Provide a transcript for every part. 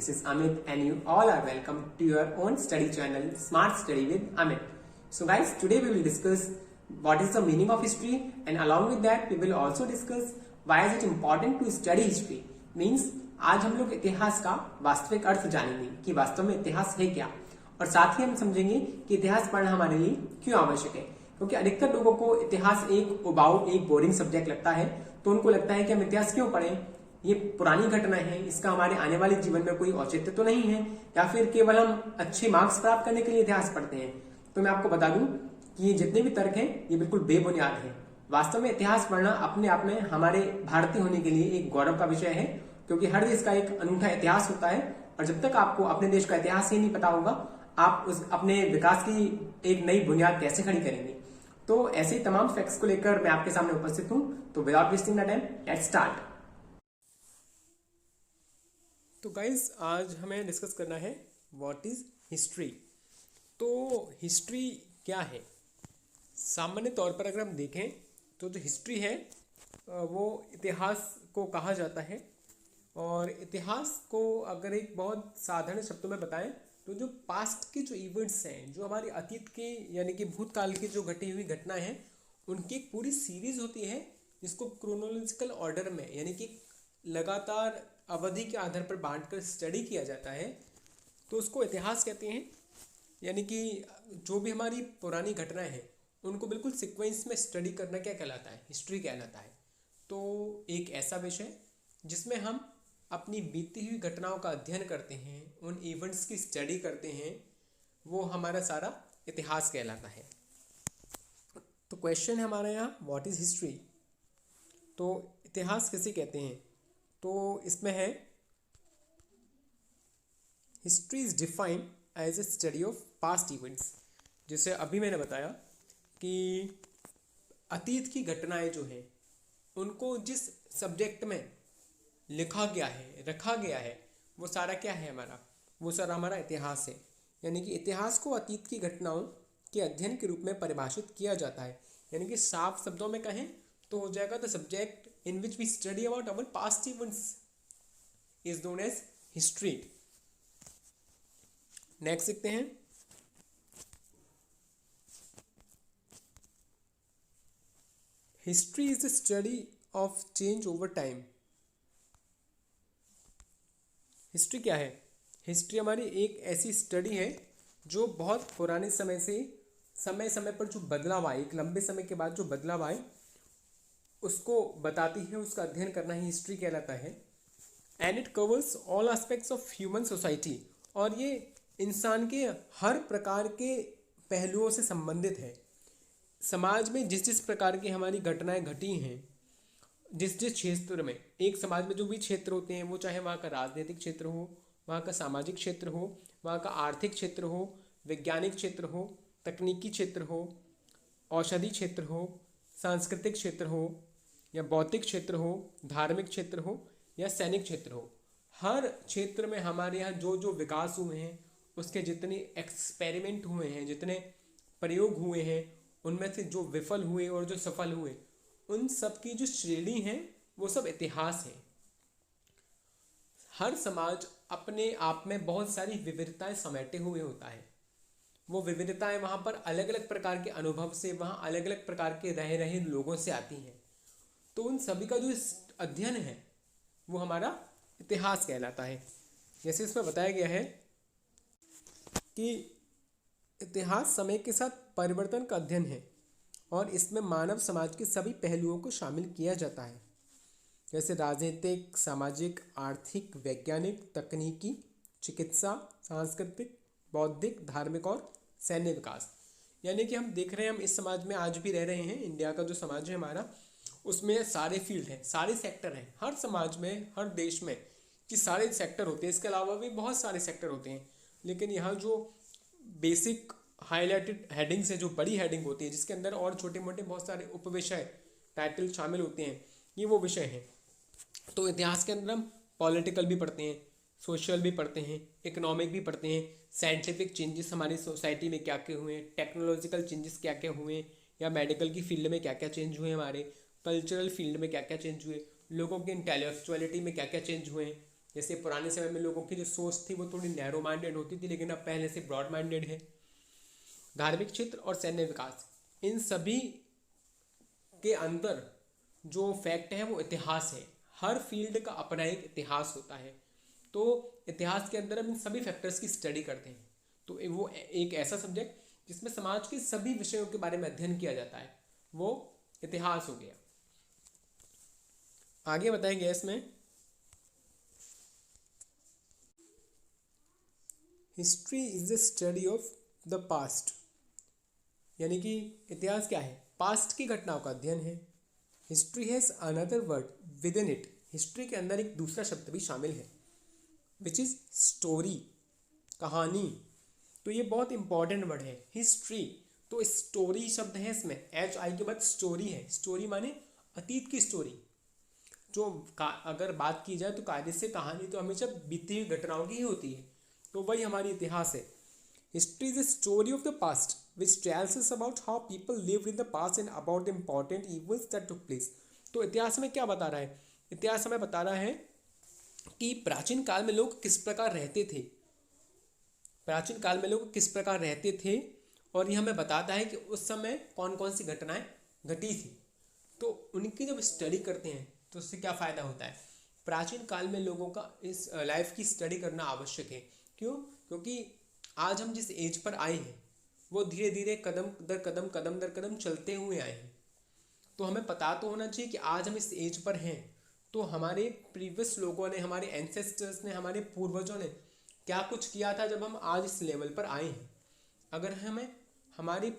This is Amit and you all are welcome to your own study channel Smart Study with Amit. So guys, today we will discuss what is the meaning of history, and along with that we will also discuss why is it important to study history. Means आज हम लोग इतिहास का वास्तविक अर्थ जानेंगे कि वास्तव में इतिहास है क्या, और साथ ही हम समझेंगे कि इतिहास पढ़ना हमारे लिए क्यों आवश्यक है। क्योंकि अधिकतर लोगों को इतिहास एक उबाऊ, एक बोरिंग सब्जेक्ट लगता है, तो उनको लगता है कि हम इतिहास क्यों पढ़ें, ये पुरानी घटना है, इसका हमारे आने वाले जीवन में कोई औचित्य तो नहीं है, या फिर केवल हम अच्छे मार्क्स प्राप्त करने के लिए इतिहास पढ़ते हैं। तो मैं आपको बता दूं कि ये जितने भी तर्क हैं ये बिल्कुल बेबुनियाद है। वास्तव में इतिहास पढ़ना अपने आप में हमारे भारतीय होने के लिए एक गौरव का विषय है, क्योंकि हर देश का एक अनूठा इतिहास होता है, और जब तक आपको अपने देश का इतिहास ही नहीं पता होगा, आप उस अपने विकास की एक नई बुनियाद कैसे खड़ी करेंगे। तो ऐसे ही तमाम फैक्ट्स को लेकर मैं आपके सामने उपस्थित हूं। तो without wasting the time, let's start. तो गाइज, आज हमें डिस्कस करना है व्हाट इज हिस्ट्री। तो हिस्ट्री क्या है? सामान्य तौर पर अगर हम देखें तो जो हिस्ट्री है वो इतिहास को कहा जाता है। और इतिहास को अगर एक बहुत साधारण शब्दों में बताएं तो जो पास्ट के जो इवेंट्स हैं, जो हमारे अतीत के यानी कि भूतकाल की जो घटी हुई घटनाएं हैं, उनकी एक पूरी सीरीज होती है जिसको क्रोनोलॉजिकल ऑर्डर में यानी कि लगातार अवधि के आधार पर बांटकर स्टडी किया जाता है, तो उसको इतिहास कहते हैं। यानी कि जो भी हमारी पुरानी घटनाएं हैं उनको बिल्कुल सीक्वेंस में स्टडी करना क्या कहलाता है? हिस्ट्री कहलाता है। तो एक ऐसा विषय जिसमें हम अपनी बीती हुई घटनाओं का अध्ययन करते हैं, उन इवेंट्स की स्टडी करते हैं, वो हमारा सारा इतिहास कहलाता है। तो क्वेश्चन है हमारा यहाँ, व्हाट इज हिस्ट्री? तो इतिहास किसे कहते हैं? तो इसमें है, history is defined as a study of past events. जैसे अभी मैंने बताया कि अतीत की घटनाएं जो हैं उनको जिस सब्जेक्ट में लिखा गया है, रखा गया है, वो सारा क्या है हमारा? वो सारा हमारा इतिहास है। यानी कि इतिहास को अतीत की घटनाओं के अध्ययन के रूप में परिभाषित किया जाता है। यानी कि साफ शब्दों में कहें तो हो जाएगा, the subject in which we study about our past events is known as history. Next देखते हैं, history is the study of change over time. History क्या है? हिस्ट्री हमारी एक ऐसी स्टडी है जो बहुत पुराने समय से समय समय पर जो बदलाव आए, एक लंबे समय के बाद जो बदलाव आए उसको बताती है, उसका अध्ययन करना ही हिस्ट्री कहलाता है। And it covers all aspects of human society. और ये इंसान के हर प्रकार के पहलुओं से संबंधित है। समाज में जिस जिस प्रकार की हमारी घटनाएं घटी हैं, जिस जिस क्षेत्र में, एक समाज में जो भी क्षेत्र होते हैं, वो चाहे वहाँ का राजनीतिक क्षेत्र हो, वहाँ का सामाजिक क्षेत्र हो, वहाँ का आर्थिक क्षेत्र हो, वैज्ञानिक क्षेत्र हो, तकनीकी क्षेत्र हो, औषधि क्षेत्र हो, सांस्कृतिक क्षेत्र हो, या बौद्धिक क्षेत्र हो, धार्मिक क्षेत्र हो, या सैनिक क्षेत्र हो, हर क्षेत्र में हमारे यहाँ जो जो विकास हुए हैं, उसके जितने एक्सपेरिमेंट हुए हैं, जितने प्रयोग हुए हैं, उनमें से जो विफल हुए और जो सफल हुए, उन सब की जो श्रेणी है वो सब इतिहास है। हर समाज अपने आप में बहुत सारी विविधताएं समेटे हुए होता है। वो विविधताएं वहाँ पर अलग अलग प्रकार के अनुभव से, वहाँ अलग अलग प्रकार के रह रहे लोगों से आती हैं। तो उन सभी का जो अध्ययन है वो हमारा इतिहास कहलाता है। जैसे इसमें बताया गया है कि इतिहास समय के साथ परिवर्तन का अध्ययन है, और इसमें मानव समाज के सभी पहलुओं को शामिल किया जाता है, जैसे राजनीतिक, सामाजिक, आर्थिक, वैज्ञानिक, तकनीकी, चिकित्सा, सांस्कृतिक, बौद्धिक, धार्मिक और सैन्य विकास। यानी कि हम देख रहे हैं, हम इस समाज में आज भी रह रहे हैं, इंडिया का जो समाज है हमारा, उसमें सारे फील्ड हैं, सारे सेक्टर हैं। हर समाज में, हर देश में कि सारे सेक्टर होते हैं, इसके अलावा भी बहुत सारे सेक्टर होते हैं। लेकिन यहाँ जो बेसिक हाईलाइटेड हेडिंग्स है, जो बड़ी हेडिंग होती है, जिसके अंदर और छोटे मोटे बहुत सारे उपविषय, टाइटल शामिल होते हैं, ये वो विषय हैं। तो इतिहास के अंदर हम पॉलिटिकल भी पढ़ते हैं, सोशल भी पढ़ते हैं, इकोनॉमिक भी पढ़ते हैं, साइंटिफिक चेंजेस हमारी सोसाइटी में क्या क्या हुए हैं, टेक्नोलॉजिकल चेंजेस क्या क्या हुए, या मेडिकल की फील्ड में क्या क्या चेंज हुए, हमारे कल्चरल फील्ड में क्या क्या चेंज हुए, लोगों की इंटेलेक्चुअलिटी में क्या क्या चेंज हुए, जैसे पुराने समय में लोगों की जो सोच थी वो थोड़ी नैरो माइंडेड होती थी, लेकिन अब पहले से ब्रॉड माइंडेड है। धार्मिक क्षेत्र और सैन्य विकास, इन सभी के अंदर जो फैक्ट है वो इतिहास है। हर फील्ड का अपना एक इतिहास होता है। तो इतिहास के अंदर हम इन सभी फैक्टर्स की स्टडी करते हैं। तो वो एक ऐसा सब्जेक्ट जिसमें समाज के सभी विषयों के बारे में अध्ययन किया जाता है, वो इतिहास हो गया। आगे बताएंगे इसमें history is the study of the past, यानी कि इतिहास क्या है? पास्ट की घटनाओं का अध्ययन है। History has another word with in it, history के अंदर एक दूसरा शब्द भी शामिल है, विच इज स्टोरी, कहानी। तो ये बहुत इंपॉर्टेंट वर्ड है हिस्ट्री। तो स्टोरी शब्द है इसमें, एच आई के बाद स्टोरी है। स्टोरी माने अतीत की स्टोरी। जो अगर बात की जाए तो कायदे से कहानी तो हमेशा बीती हुई घटनाओं की ही होती है, तो वही हमारी इतिहास है। History is the story of the past which tells us about how people lived in the past and about the important events that took place। तो इतिहास में क्या बता रहा है? इतिहास हमें बता रहा है कि प्राचीन काल में लोग किस प्रकार रहते थे, प्राचीन काल में लोग किस प्रकार रहते थे, और ये हमें बताता है कि उस समय कौन कौन सी घटनाएं घटी थी। तो उनकी जब स्टडी करते हैं तो उससे क्या फ़ायदा होता है? प्राचीन काल में लोगों का इस लाइफ की स्टडी करना आवश्यक है। क्यों? क्योंकि आज हम जिस एज पर आए हैं वो धीरे धीरे कदम दर कदम चलते हुए आए हैं। तो हमें पता तो होना चाहिए कि आज हम इस एज पर हैं, तो हमारे प्रीवियस लोगों ने, हमारे एंसेस्टर्स ने, हमारे पूर्वजों ने क्या कुछ किया था जब हम आज इस लेवल पर आए हैं। अगर हमें हमारे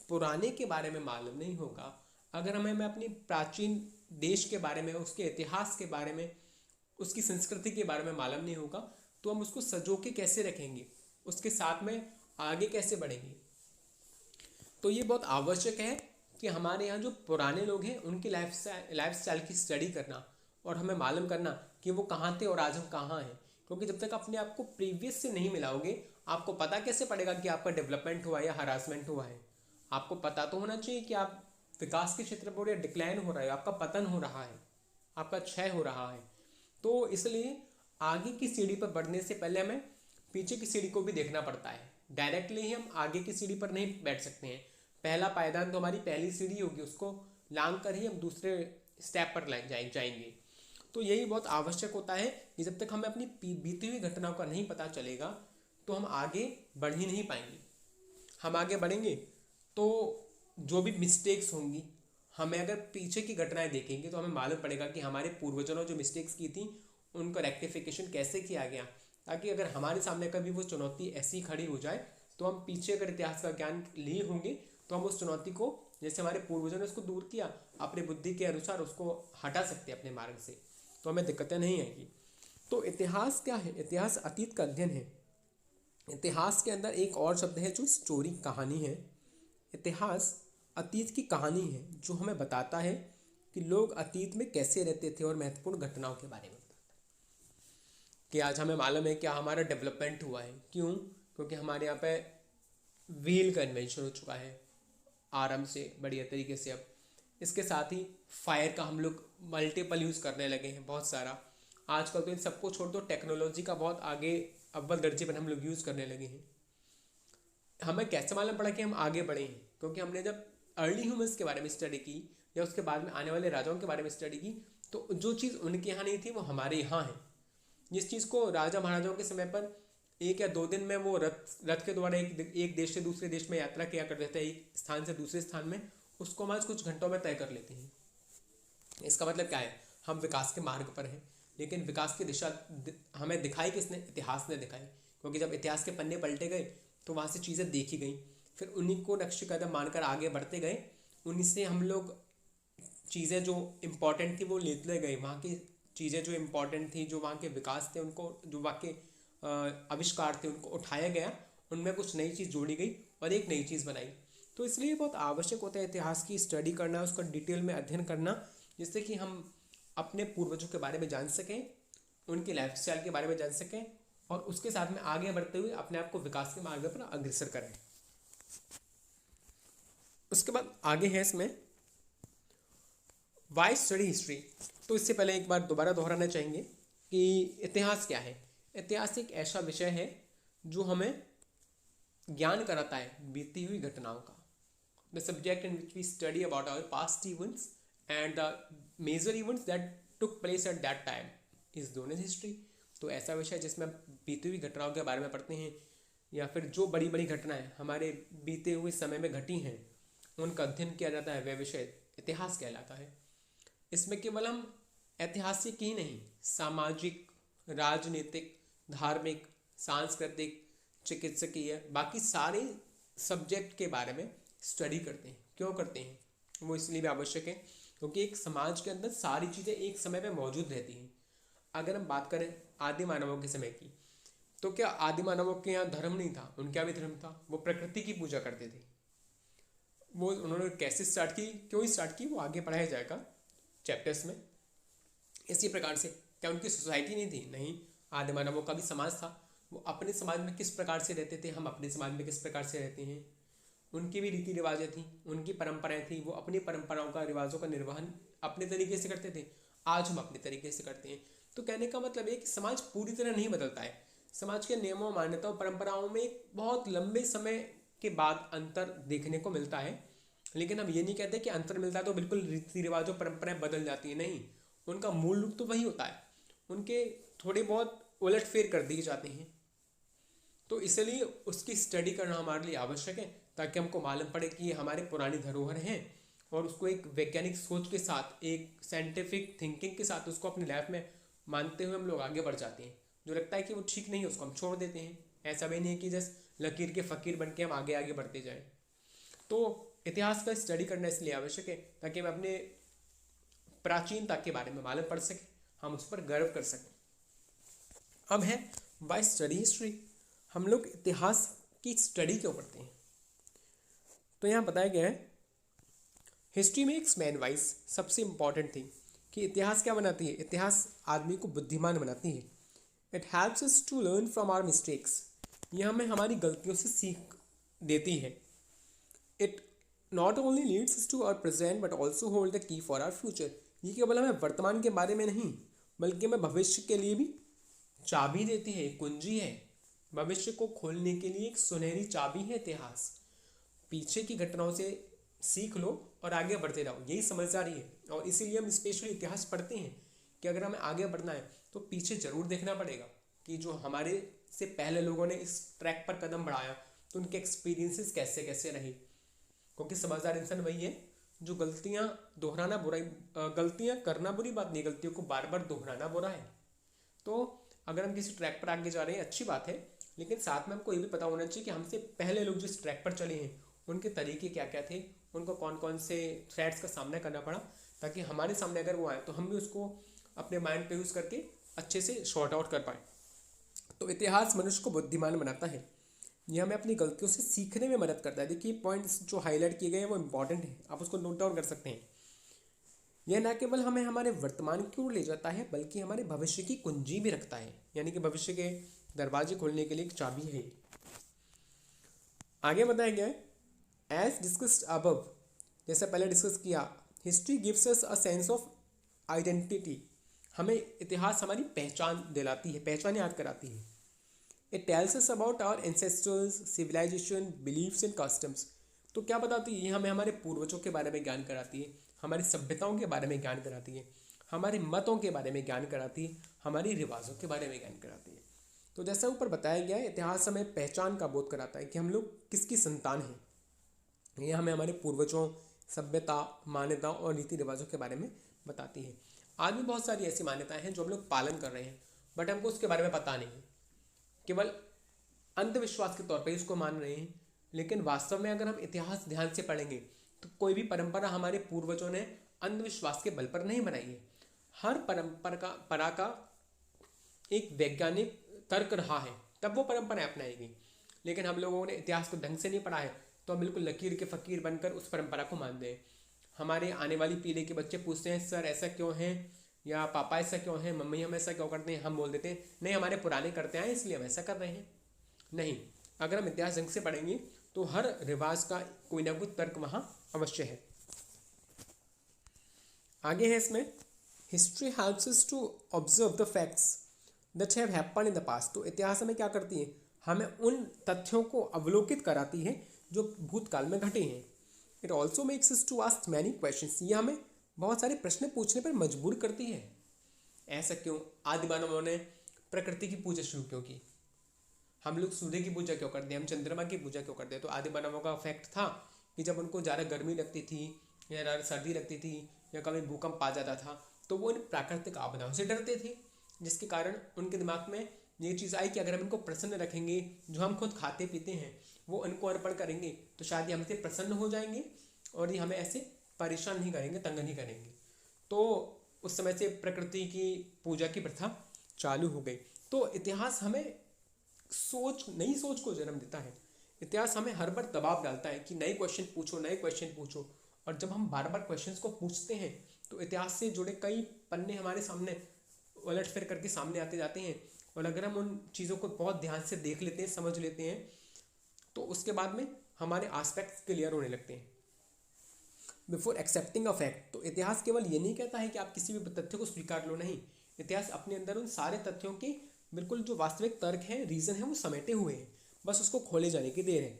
पुराने के बारे में मालूम नहीं होगा, अगर हमें अपनी प्राचीन देश के बारे में, उसके इतिहास के बारे में, उसकी संस्कृति के बारे में मालूम नहीं होगा, तो हम उसको सजो के कैसे रखेंगे, उसके साथ में आगे कैसे बढ़ेंगे। तो ये बहुत आवश्यक है कि हमारे यहाँ जो पुराने लोग हैं उनकी लाइफ स्टाइल की स्टडी करना और हमें मालूम करना कि वो कहाँ थे और आज हम कहाँ हैं। क्योंकि जब तक अपने आप को प्रीवियस से नहीं मिलाओगे, आपको पता कैसे पड़ेगा कि आपका डेवलपमेंट हुआ या हरासमेंट हुआ है। आपको पता तो होना चाहिए कि आप विकास के क्षेत्र पर डिक्लाइन हो रहा है, आपका पतन हो रहा है, आपका क्षय हो रहा है। तो इसलिए आगे की सीढ़ी पर बढ़ने से पहले हमें पीछे की सीढ़ी को भी देखना पड़ता है। डायरेक्टली ही हम आगे की सीढ़ी पर नहीं बैठ सकते हैं। पहला पायदान तो हमारी पहली सीढ़ी होगी, उसको लांग कर ही हम दूसरे स्टेप पर जाएंगे। तो यही बहुत आवश्यक होता है कि जब तक हमें अपनी बीती हुई घटनाओं का नहीं पता चलेगा तो हम आगे बढ़ ही नहीं पाएंगे। हम आगे बढ़ेंगे तो जो भी मिस्टेक्स होंगी, हमें अगर पीछे की घटनाएं देखेंगे तो हमें मालूम पड़ेगा कि हमारे पूर्वजों ने जो मिस्टेक्स की थी उनको रेक्टिफिकेशन कैसे किया गया, ताकि अगर हमारे सामने कभी वो चुनौती ऐसी खड़ी हो जाए तो हम पीछे अगर इतिहास का ज्ञान लिए होंगे तो हम उस चुनौती को, जैसे हमारे पूर्वजों ने उसको दूर किया, अपने बुद्धि के अनुसार उसको हटा सकते हैं अपने मार्ग से, तो हमें दिक्कतें नहीं आएगी। तो इतिहास क्या है? इतिहास अतीत का अध्ययन है। इतिहास के अंदर एक और शब्द है जो स्टोरी, कहानी है। इतिहास अतीत की कहानी है जो हमें बताता है कि लोग अतीत में कैसे रहते थे और महत्वपूर्ण घटनाओं के बारे में बताता है कि आज हमें मालूम है क्या हमारा डेवलपमेंट हुआ है। क्यों? क्योंकि हमारे यहाँ पे व्हील का इन्वेंशन हो चुका है आराम से, बढ़िया तरीके से। अब इसके साथ ही फायर का हम लोग मल्टीपल यूज़ करने लगे हैं बहुत सारा। आजकल तो इन सबको छोड़ दो, टेक्नोलॉजी का बहुत आगे अव्वल दर्जे पर हम लोग यूज़ करने लगे हैं। हमें कैसे मालूम पड़ा कि हम आगे बढ़े हैं? क्योंकि हमने जब अर्ली ह्यूमंस के बारे में स्टडी की या उसके बाद में आने वाले राजाओं के बारे में स्टडी की, तो जो चीज़ उनके यहाँ नहीं थी वो हमारे यहाँ है। जिस चीज़ को राजा महाराजाओं के समय पर 1 या 2 दिन में वो रथ के द्वारा एक देश से दूसरे देश में यात्रा किया करते थे, एक स्थान से दूसरे स्थान में, उसको हम आज कुछ घंटों में तय कर लेते हैं। इसका मतलब क्या है? हम विकास के मार्ग पर हैं, लेकिन विकास की दिशा हमें दिखाई किसने? इतिहास ने दिखाई। क्योंकि जब इतिहास के पन्ने पलटे गए तो वहाँ से चीज़ें देखी गई, फिर उन्हीं को नक्श कदम मानकर आगे बढ़ते गए। उन्हीं से हम लोग चीज़ें जो इम्पोर्टेंट थी वो लेते गए, वहाँ की चीज़ें जो इम्पोर्टेंट थी, जो वहाँ के विकास थे, उनको, जो वहाँ के आविष्कार थे, उनको उठाया गया, उनमें कुछ नई चीज़ जोड़ी गई और एक नई चीज़ बनाई। तो इसलिए बहुत आवश्यक होता है इतिहास की स्टडी करना, उसका डिटेल में अध्ययन करना, जिससे कि हम अपने पूर्वजों के बारे में जान सकें, उनकी लाइफस्टाइल के बारे में जान सकें और उसके साथ में आगे बढ़ते हुए अपने आप को विकास के मार्ग पर अग्रसर करें। उसके बाद आगे है इसमें वाई स्टडी हिस्ट्री। तो इससे पहले एक बार दोबारा दोहराना चाहेंगे कि इतिहास क्या है। इतिहास एक ऐसा विषय है जो हमें ज्ञान कराता है बीती हुई घटनाओं का। The subject in which we study about our past events and the major events that took place at that time is known as history. तो ऐसा विषय जिसमें बीती हुई घटनाओं के बारे में पढ़ते हैं, या फिर जो बड़ी बड़ी घटनाएं हमारे बीते हुए समय में घटी हैं उनका अध्ययन किया जाता है, वह विषय इतिहास कहलाता है। इसमें केवल हम ऐतिहासिक ही नहीं, सामाजिक, राजनीतिक, धार्मिक, सांस्कृतिक, चिकित्सकीय, बाकी सारे सब्जेक्ट के बारे में स्टडी करते हैं। क्यों करते हैं? वो इसलिए भी आवश्यक है क्योंकि एक समाज के अंदर सारी चीज़ें एक समय पे मौजूद रहती हैं। अगर हम बात करें आदि मानवों के समय की, तो क्या आदि मानवों के यहाँ धर्म नहीं था? उनका भी धर्म था, वो प्रकृति की पूजा करते थे। वो उन्होंने कैसे स्टार्ट की, क्यों स्टार्ट की, वो आगे पढ़ाया जाएगा चैप्टर्स में। इसी प्रकार से क्या उनकी सोसाइटी नहीं थी? नहीं, आदि मानवों का भी समाज था। वो अपने समाज में किस प्रकार से रहते थे, हम अपने समाज में किस प्रकार से रहते हैं। उनकी भी रीति रिवाजें थी, उनकी परंपराएं थी, वो अपनी परंपराओं का, रिवाजों का निर्वहन अपने तरीके से करते थे। आज हम अपने तरीके से करते हैं। तो कहने का मतलब है कि समाज पूरी तरह नहीं बदलता है। समाज के नियमों, मान्यताओं, परंपराओं में एक बहुत लंबे समय के बाद अंतर देखने को मिलता है। लेकिन हम ये नहीं कहते कि अंतर मिलता है तो बिल्कुल रीति रिवाजों, परंपराएं बदल जाती है। नहीं, उनका मूल रूप तो वही होता है, उनके थोड़े बहुत उलट फेर कर दिए जाते हैं। तो इसलिए उसकी स्टडी करना हमारे लिए आवश्यक है, ताकि हमको मालूम पड़े कि ये हमारे पुरानी धरोहर हैं और उसको एक वैज्ञानिक सोच के साथ, एक साइंटिफिक थिंकिंग के साथ उसको अपनी लाइफ में मानते हुए हम लोग आगे बढ़ जाते हैं। जो लगता है कि वो ठीक नहीं है उसको हम छोड़ देते हैं। ऐसा भी नहीं है कि जस्ट लकीर के फ़कीर बन के हम आगे आगे बढ़ते जाएं। तो इतिहास का स्टडी करना इसलिए आवश्यक है ताकि हम अपने प्राचीनता के बारे में मालूम पड़ सके, हम उस पर गर्व कर सकें। अब है वाई स्टडी हिस्ट्री। हम लोग इतिहास की स्टडी क्यों करते हैं? तो यहाँ बताया गया है हिस्ट्री मेक्स मैन वाइज। सबसे इंपॉर्टेंट थिंग कि इतिहास क्या बनाती है? इतिहास आदमी को बुद्धिमान बनाती है। It helps us to learn from our mistakes. यह हमें हमारी गलतियों से सीख देती है। It not only leads to our present but also hold the key for our future. ये केवल हमें वर्तमान के बारे में नहीं बल्कि हमें भविष्य के लिए भी चाबी देती है, कुंजी है। भविष्य को खोलने के लिए एक सुनहरी चाबी है इतिहास। पीछे की घटनाओं से सीख लो और आगे बढ़ते जाओ, यही समझदारी है। और इसीलिए हम स्पेशली इतिहास पढ़ते हैं कि अगर हमें आगे बढ़ना है तो पीछे ज़रूर देखना पड़ेगा कि जो हमारे से पहले लोगों ने इस ट्रैक पर कदम बढ़ाया तो उनके एक्सपीरियंसेस कैसे कैसे रहे। क्योंकि समझदार इंसान वही है जो गलतियाँ करना बुरी बात नहीं, गलतियों को बार बार दोहराना बुरा है। तो अगर हम किसी ट्रैक पर आगे जा रहे हैं अच्छी बात है, लेकिन साथ में हमको ये भी पता होना चाहिए कि हमसे पहले लोग जिस ट्रैक पर चले हैं उनके तरीके क्या क्या थे, उनको कौन कौन से थ्रेट्स का सामना करना पड़ा, ताकि हमारे सामने अगर वो आए तो हम भी उसको अपने माइंड पे यूज़ करके अच्छे से शॉर्ट आउट कर पाए। तो इतिहास मनुष्य को बुद्धिमान बनाता है। यह हमें अपनी गलतियों से सीखने में मदद करता है। देखिए पॉइंट्स जो हाईलाइट किए गए हैं वो इंपॉर्टेंट है, आप उसको नोट डाउन कर सकते हैं। यह न केवल हमें हमारे वर्तमान की ओर ले जाता है बल्कि हमारे भविष्य की कुंजी भी रखता है, यानी कि भविष्य के दरवाजे खोलने के लिए एक चाबी है। आगे बताया गया है एज डिस्कस्ड अबव, जैसे पहले डिस्कस किया, history gives us a sense of identity. हमें इतिहास हमारी पहचान दिलाती है, पहचान याद कराती है। It tells us about our ancestors, civilisation, beliefs and customs. तो क्या बताती है? ये हमें हमारे पूर्वजों के बारे में ज्ञान कराती है, हमारी सभ्यताओं के बारे में ज्ञान कराती है, हमारे मतों के बारे में ज्ञान कराती है, हमारी रिवाजों के बारे में ज्ञान कराती है। तो जैसा ऊपर बताया गया है इतिहास हमें पहचान का बोध कराता है कि हम लोग किसकी संतान हैं। ये हमें हमारे पूर्वजों, सभ्यता, मान्यताओं और रीति रिवाजों के बारे में बताती है। आज भी बहुत सारी ऐसी मान्यताएं हैं जो हम लोग पालन कर रहे हैं बट हमको उसके बारे में पता नहीं है, केवल अंधविश्वास के तौर पर इसको मान रहे हैं। लेकिन वास्तव में अगर हम इतिहास ध्यान से पढ़ेंगे तो कोई भी परंपरा हमारे पूर्वजों ने अंधविश्वास के बल पर नहीं बनाई है। हर परंपरा का एक वैज्ञानिक तर्क रहा है, तब वो परंपराएं अपनाई गई। लेकिन हम लोगों ने इतिहास को ढंग से नहीं पढ़ा है तो हम बिल्कुल लकीर के फ़कीर बनकर उस परंपरा को मानते हैं। हमारे आने वाली पीढ़ी के बच्चे पूछते हैं सर ऐसा क्यों है, या पापा ऐसा क्यों है, मम्मी हम ऐसा क्यों करते हैं, हम बोल देते हैं नहीं हमारे पुराने करते आए इसलिए हम ऐसा कर रहे हैं। नहीं, अगर हम इतिहास ढंग से पढ़ेंगे तो हर रिवाज का कोई ना कोई तर्क वहाँ अवश्य है। आगे है इसमें history helps us to observe the facts that have happened in the past. तो इतिहास हमें क्या करती है, हमें उन तथ्यों को अवलोकित कराती है जो भूतकाल में घटे हैं। It also makes us to ask many questions. ये हमें बहुत सारे प्रश्न पूछने पर मजबूर करती है। ऐसा क्यों? आदि मानवों ने प्रकृति की पूजा शुरू क्यों की? हम लोग सूर्य की पूजा क्यों करते हैं? हम चंद्रमा की पूजा क्यों करते हैं? तो आदि मानवों का फैक्ट था कि जब उनको ज़्यादा गर्मी लगती थी या ज़्यादा सर्दी लगती थी या कभी भूकंप आ जाता था तो वो इन प्राकृतिक आपदाओं से डरते थे, जिसके कारण उनके दिमाग में ये चीज़ आई कि अगर हम इनको प्रसन्न रखेंगे, जो हम खुद खाते पीते हैं वो इनको अर्पण करेंगे, तो शायद ये हमसे प्रसन्न हो जाएंगे और ये हमें ऐसे परेशान नहीं करेंगे, तंग नहीं करेंगे। तो उस समय से प्रकृति की पूजा की प्रथा चालू हो गई। तो इतिहास हमें नई सोच को जन्म देता है। इतिहास हमें हर बार दबाव डालता है कि नए क्वेश्चन पूछो, नए क्वेश्चन पूछो। और जब हम बार बार क्वेश्चंस को पूछते हैं तो इतिहास से जुड़े कई पन्ने हमारे सामने उलट फिर करके सामने आते जाते हैं। और अगर हम उन चीज़ों को बहुत ध्यान से देख लेते हैं, समझ लेते हैं, तो उसके बाद में हमारे एस्पेक्ट्स क्लियर होने लगते हैं। बिफोर एक्सेप्टिंग अ फैक्ट, तो इतिहास केवल ये नहीं कहता है कि आप किसी भी तथ्य को स्वीकार लो, नहीं। इतिहास अपने अंदर उन सारे तथ्यों के बिल्कुल जो वास्तविक तर्क हैं, रीज़न है, वो समेटे हुए हैं, बस उसको खोले जाने की देर है।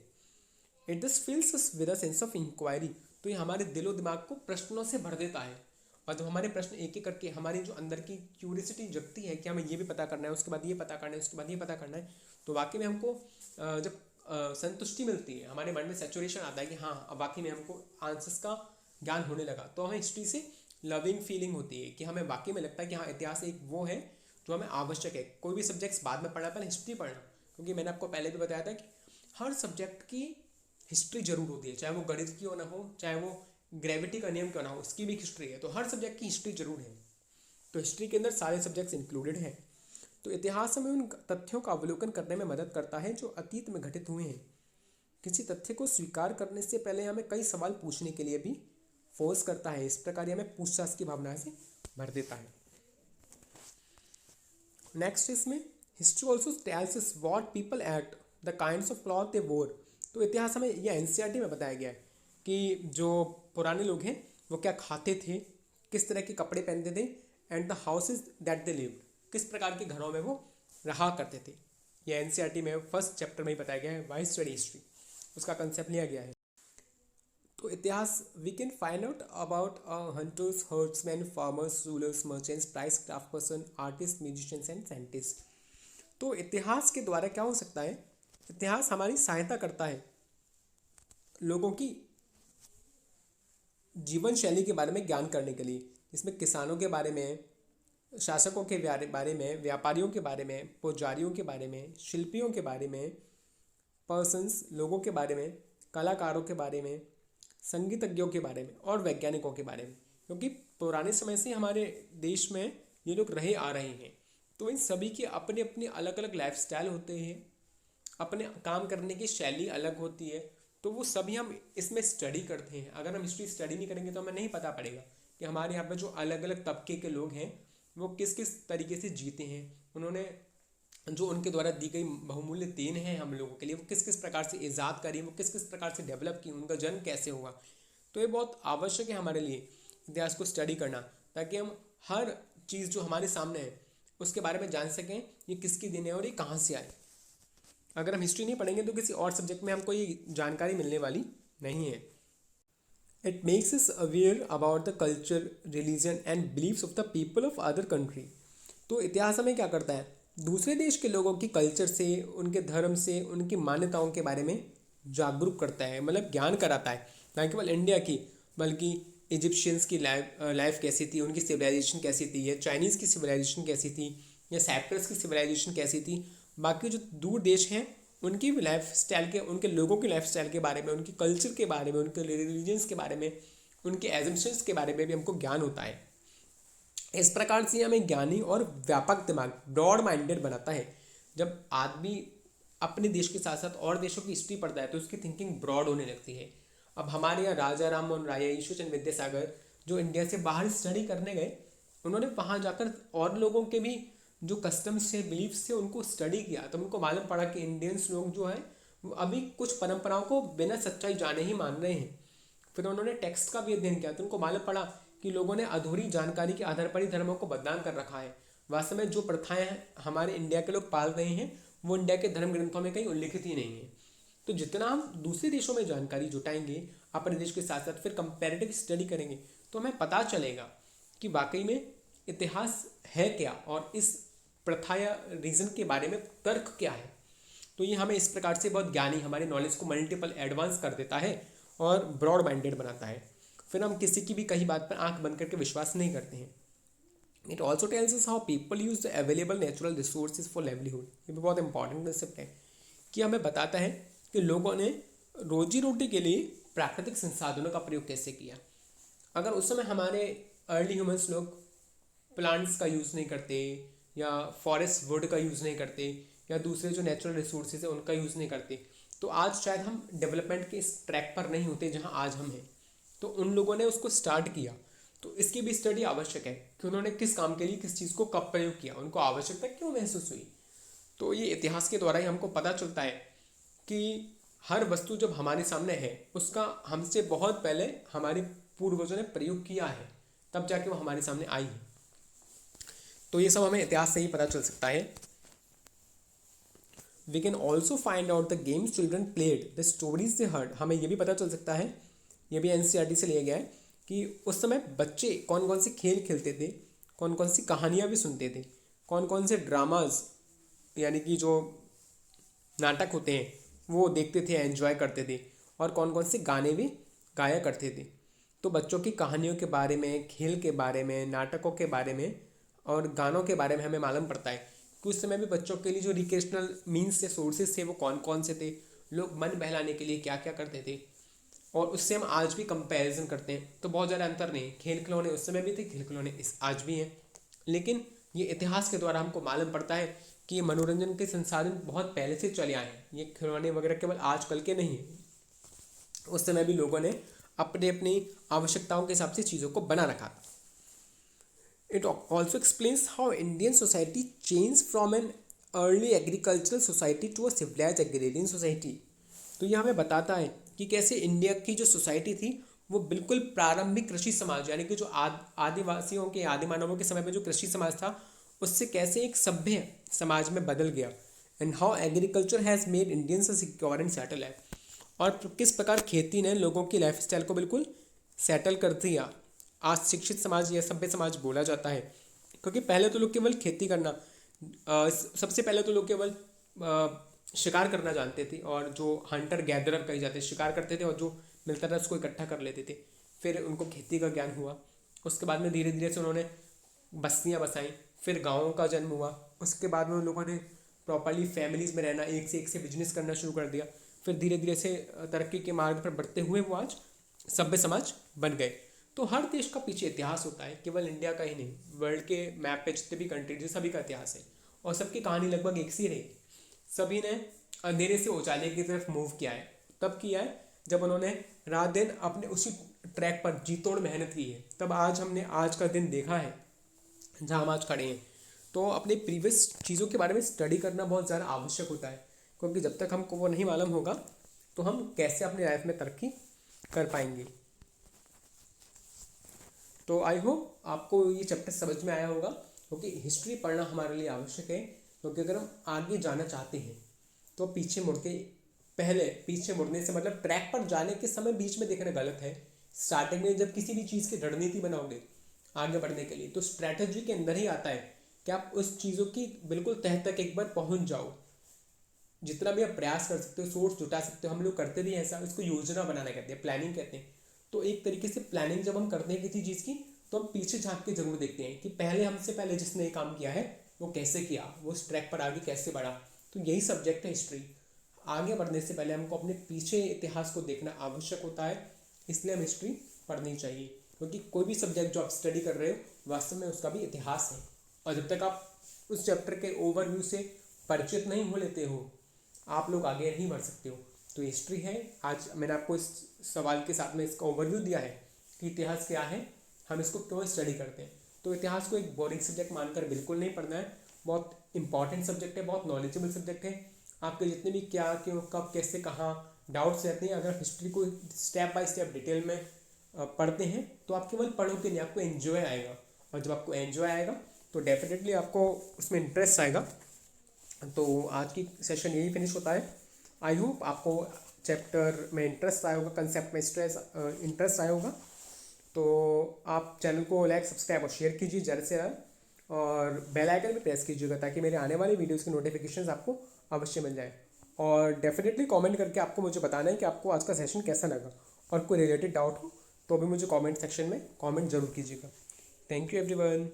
It this fills us with a sense of inquiry. तो ये हमारे दिलो दिमाग को प्रश्नों से भर देता है। और जब हमारे प्रश्न एक एक करके हमारी जो अंदर की क्यूरियसिटी जगती है कि हमें ये भी पता करना है, उसके बाद ये पता करना है, उसके बाद ये पता करना है, तो वाकई में हमको जब संतुष्टि मिलती है, हमारे मन में सेचुरेशन आता है कि हाँ अब वाकई में हमको आंसर्स का ज्ञान होने लगा, तो हमें हिस्ट्री से लविंग फीलिंग होती है कि हमें वाकई में लगता है कि हाँ इतिहास एक वो है जो हमें आवश्यक है। कोई भी सब्जेक्ट्स बाद में पढ़ना, पहले हिस्ट्री पढ़ना, क्योंकि मैंने आपको पहले भी बताया था कि हर सब्जेक्ट की हिस्ट्री जरूर होती है, चाहे वो गणित की हो ना हो, चाहे वो ग्रेविटी का नियम क्यों ना हो, उसकी भी हिस्ट्री है। तो हर सब्जेक्ट की हिस्ट्री जरूर है। तो हिस्ट्री के अंदर सारे सब्जेक्ट्स इंक्लूडेड हैं। तो इतिहास हमें उन तथ्यों का अवलोकन करने में मदद करता है जो अतीत में घटित हुए हैं। किसी तथ्य को स्वीकार करने से पहले हमें कई सवाल पूछने के लिए भी फोर्स करता है। इस प्रकार हमें पूछताछ की भावना से भर देता है। नेक्स्ट इसमें history also tells us what people act, the kinds of cloth they wore. तो इतिहास हमें यह एनसीईआरटी में बताया गया है कि जो पुराने लोग हैं वो क्या खाते थे, किस तरह के कपड़े पहनते थे, and the houses that they lived, किस प्रकार के घरों में वो रहा करते थे। यह एनसीईआरटी में फर्स्ट चैप्टर में ही बताया गया है, वाई स्टडी हिस्ट्री, उसका कंसेप्ट लिया गया है। तो इतिहास we can find out about hunters, herdsmen, farmers, rulers, merchants, priests, craft person, artist, musicians and scientist. तो इतिहास के द्वारा क्या हो सकता है, इतिहास हमारी सहायता करता है लोगों की जीवन शैली के बारे में ज्ञान करने के लिए, जिसमें किसानों के बारे में, शासकों के बारे में, व्यापारियों के बारे में, पुजारियों के बारे में, शिल्पियों के बारे में, पर्सन्स, लोगों के बारे में, कलाकारों के बारे में, संगीतज्ञों के बारे में और वैज्ञानिकों के बारे में। क्योंकि पुराने समय से हमारे देश में ये लोग रहे आ रहे हैं, तो इन सभी के अपने अपने अलग अलग लाइफ स्टाइल होते हैं, अपने काम करने की शैली अलग होती है। तो वो सभी हम इसमें स्टडी करते हैं। अगर हम हिस्ट्री स्टडी नहीं करेंगे तो हमें नहीं पता पड़ेगा कि हमारे यहाँ पर जो अलग अलग तबके के लोग हैं वो किस किस तरीके से जीते हैं, उन्होंने जो उनके द्वारा दी गई बहुमूल्य देन है हम लोगों के लिए वो किस किस प्रकार से ईजाद करी, वो किस किस प्रकार से डेवलप की, उनका जन्म कैसे हुआ। तो ये बहुत आवश्यक है हमारे लिए इतिहास को स्टडी करना, ताकि हम हर चीज़ जो हमारे सामने है उसके बारे में जान सकें ये किसकी देन है और ये कहाँ से आए। अगर हम हिस्ट्री नहीं पढ़ेंगे तो किसी और सब्जेक्ट में हमको ये जानकारी मिलने वाली नहीं है। It makes us aware about the culture, religion and beliefs of the people of other country. तो इतिहास हमें क्या करता है, दूसरे देश के लोगों की कल्चर से, उनके धर्म से, उनकी मान्यताओं के बारे में जागरूक करता है, मतलब ज्ञान कराता है। ना केवल इंडिया की बल्कि इजिप्शियंस की लाइफ कैसी थी, उनकी सिविलाइजेशन कैसी थी, या चाइनीज़ की सिविलाइजेशन कैसी थी, या साइप्रस की सिविलाइजेशन कैसी थी, बाकी जो दूर देश हैं उनकी भी लाइफ स्टाइल के, उनके लोगों की लाइफ स्टाइल के बारे में, उनकी कल्चर के बारे में, उनके रिलीजन्स के बारे में, उनके एजम्पशंस के बारे में भी हमको ज्ञान होता है। इस प्रकार से हमें ज्ञानी और व्यापक दिमाग, ब्रॉड माइंडेड बनाता है। जब आदमी अपने देश के साथ साथ और देशों की हिस्ट्री पढ़ता है तो उसकी थिंकिंग ब्रॉड होने लगती है। अब हमारे यहाँ राजा राम मोहन राय, ईश्वरचंद विद्यासागर जो इंडिया से बाहर स्टडी करने गए, उन्होंने वहाँ जाकर और लोगों के भी जो कस्टम्स थे, बिलीफ्स थे, उनको स्टडी किया। तो उनको मालूम पड़ा कि इंडियंस लोग जो है वो अभी कुछ परंपराओं को बिना सच्चाई जाने ही मान रहे हैं। फिर उन्होंने टेक्स्ट का भी अध्ययन किया तो उनको मालूम पड़ा कि लोगों ने अधूरी जानकारी के आधार पर ही धर्मों को बदनाम कर रखा है। वास्तव में जो प्रथाएं हमारे इंडिया के लोग पाल रहे हैं वो इंडिया के धर्म ग्रंथों में कहीं उल्लिखित ही नहीं है। तो जितना हम दूसरे देशों में जानकारी जुटाएंगे अपने देश के साथ साथ, फिर कंपैरेटिव स्टडी करेंगे, तो हमें पता चलेगा कि वाकई में इतिहास है क्या और इस प्रथा या रीज़न के बारे में तर्क क्या है। तो ये हमें इस प्रकार से बहुत ज्ञानी, हमारे नॉलेज को मल्टीपल एडवांस कर देता है और ब्रॉड माइंडेड बनाता है। फिर हम किसी की भी कही बात पर आंख बंद करके विश्वास नहीं करते हैं। It also tells us how people use the available natural resources for livelihood. ये भी बहुत इंपॉर्टेंट कंसेप्ट है कि हमें बताता है कि लोगों ने रोजी रोटी के लिए प्राकृतिक संसाधनों का प्रयोग कैसे किया। अगर उस समय हमारे अर्ली ह्यूमंस लोग प्लांट्स का यूज़ नहीं करते या फॉरेस्ट वुड का यूज़ नहीं करते या दूसरे जो नेचुरल रिसोर्सेज है उनका यूज़ नहीं करते, तो आज शायद हम डेवलपमेंट के इस ट्रैक पर नहीं होते जहाँ आज हम हैं। तो उन लोगों ने उसको स्टार्ट किया, तो इसकी भी स्टडी आवश्यक है कि उन्होंने किस काम के लिए किस चीज़ को कब प्रयोग किया, उनको आवश्यकता क्यों महसूस हुई। तो ये इतिहास के द्वारा ही हमको पता चलता है कि हर वस्तु जब हमारे सामने है उसका हमसे बहुत पहले हमारे पूर्वजों ने प्रयोग किया है, तब जाके वो हमारे सामने आई है। तो ये सब हमें इतिहास से ही पता चल सकता है। We can also find out the games children played, the stories they heard. हमें ये भी पता चल सकता है, ये भी एनसीईआरटी से लिया गया है, कि उस समय बच्चे कौन कौन से खेल खेलते थे, कौन कौन सी कहानियाँ भी सुनते थे, कौन कौन से ड्रामाज यानी कि जो नाटक होते हैं वो देखते थे, एंजॉय करते थे, और कौन कौन से गाने भी गाया करते थे। तो बच्चों की कहानियों के बारे में, खेल के बारे में, नाटकों के बारे में और गानों के बारे में हमें मालूम पड़ता है कि उस समय भी बच्चों के लिए जो रिक्रिएशनल मीन्स से सोर्सेज थे वो कौन कौन से थे, लोग मन बहलाने के लिए क्या क्या करते थे। और उससे हम आज भी कंपैरिजन करते हैं तो बहुत ज़्यादा अंतर नहीं। खेल खिलौने उस समय भी थे, खेल खिलौने इस आज भी हैं, लेकिन ये इतिहास के द्वारा हमको मालूम पड़ता है कि ये मनोरंजन के संसाधन बहुत पहले से चले आए हैं। ये खिलौने वगैरह केवल आजकल के नहीं हैं, उस समय भी लोगों ने अपने अपनी आवश्यकताओं के हिसाब से चीज़ों को बना रखा था। It also explains how Indian society change from an early agricultural society to a civilised agrarian society. तो ये हमें बताता है कि कैसे इंडिया की जो सोसाइटी थी वो बिल्कुल प्रारंभिक कृषि समाज यानी कि जो आदिवासियों के, आदि मानवों के समय में जो कृषि समाज था उससे कैसे एक सभ्य समाज में बदल गया। And how agriculture has made Indians secure and settle है, और किस प्रकार खेती ने लोगों की लाइफस्टाइल को बिल्कुल सेटल कर दिया। आज शिक्षित समाज या सभ्य समाज बोला जाता है, क्योंकि पहले तो लोग केवल खेती करना, सबसे पहले तो लोग केवल शिकार करना जानते थे, और जो हंटर गैदरर कहे जाते शिकार करते थे और जो मिलता था उसको इकट्ठा कर लेते थे। फिर उनको खेती का ज्ञान हुआ, उसके बाद में धीरे धीरे से उन्होंने बस्तियाँ बसाई, फिर गाँवों का जन्म हुआ, उसके बाद में उन लोगों ने प्रॉपरली फैमिलीज़ में रहना, एक से बिजनेस करना शुरू कर दिया। फिर धीरे धीरे से तरक्की के मार्ग पर बढ़ते हुए वो आज सभ्य समाज बन गए। तो हर देश का पीछे इतिहास होता है, केवल इंडिया का ही नहीं, वर्ल्ड के मैप पे जितने भी कंट्रीज है सभी का इतिहास है, और सबकी कहानी लगभग एक सी रही। सभी ने अंधेरे से उजाले की तरफ मूव किया है, तब किया है जब उन्होंने रात दिन अपने उसी ट्रैक पर जी तोड़ मेहनत की है, तब आज हमने आज का दिन देखा है जहाँ हम आज खड़े हैं। तो अपने प्रीवियस चीज़ों के बारे में स्टडी करना बहुत ज़्यादा आवश्यक होता है, क्योंकि जब तक हमको वो नहीं मालूम होगा तो हम कैसे अपनी लाइफ में तरक्की कर पाएंगे। तो आई होप आपको ये चैप्टर समझ में आया होगा, क्योंकि हिस्ट्री पढ़ना हमारे लिए आवश्यक है। क्योंकि अगर हम आगे जाना चाहते हैं तो पीछे मुड़ने से मतलब ट्रैक पर जाने के समय बीच में देखना गलत है। स्टार्टिंग में जब किसी भी चीज़ की रणनीति बनाओगे आगे बढ़ने के लिए, तो स्ट्रैटेजी के अंदर ही आता है कि आप उस चीज़ों की बिल्कुल तह तक एक बार पहुंच जाओ। जितना भी आप प्रयास कर सकते हो, सोर्स जुटा सकते हो, हम लोग करते भी ऐसा, इसको योजना बनाना कहते हैं, प्लानिंग कहते हैं। तो एक तरीके से प्लानिंग जब हम करते हैं किसी चीज़ की, तो हम पीछे झांक के जरूर देखते हैं कि हमसे पहले जिसने ये काम किया है वो कैसे किया, वो उस ट्रैक पर आगे कैसे बढ़ा। तो यही सब्जेक्ट है हिस्ट्री। आगे बढ़ने से पहले हमको अपने पीछे इतिहास को देखना आवश्यक होता है, इसलिए हम हिस्ट्री पढ़नी चाहिए। क्योंकि कोई भी सब्जेक्ट जो आप स्टडी कर रहे हो वास्तव में उसका भी इतिहास है, और जब तक आप उस चैप्टर के ओवरव्यू से परिचित नहीं हो लेते हो आप लोग आगे नहीं बढ़ सकते हो। तो हिस्ट्री है, आज मैंने आपको इस सवाल के साथ में इसका ओवरव्यू दिया है कि इतिहास क्या है, हम इसको क्यों स्टडी करते हैं। तो इतिहास को एक बोरिंग सब्जेक्ट मानकर बिल्कुल नहीं पढ़ना है, बहुत इंपॉर्टेंट सब्जेक्ट है, बहुत नॉलेजेबल सब्जेक्ट है। आपके जितने भी क्या, क्यों, कब, कैसे, कहाँ डाउट्स रहते हैं, अगर हिस्ट्री को स्टेप बाय स्टेप डिटेल में पढ़ते हैं तो आप केवल पढ़ोगे नहीं, आपको एन्जॉय आएगा। और जब आपको एन्जॉय आएगा तो डेफिनेटली आपको उसमें इंटरेस्ट आएगा। तो आज की सेशन यही फिनिश होता है। आई होप आपको चैप्टर में इंटरेस्ट आया होगा, कंसेप्ट में इंटरेस्ट आया होगा। तो आप चैनल को लाइक, सब्सक्राइब और शेयर कीजिए ज़्यादा से ज़्यादा, और बेल आइकन भी प्रेस कीजिएगा ताकि मेरे आने वाली वीडियोस की नोटिफिकेशंस आपको अवश्य मिल जाए। और डेफिनेटली कमेंट करके आपको मुझे बताना है कि आपको आज का सेशन कैसा लगा, और कोई रिलेटेड डाउट हो तो भी मुझे कमेंट सेक्शन में कमेंट जरूर कीजिएगा। Thank you everyone.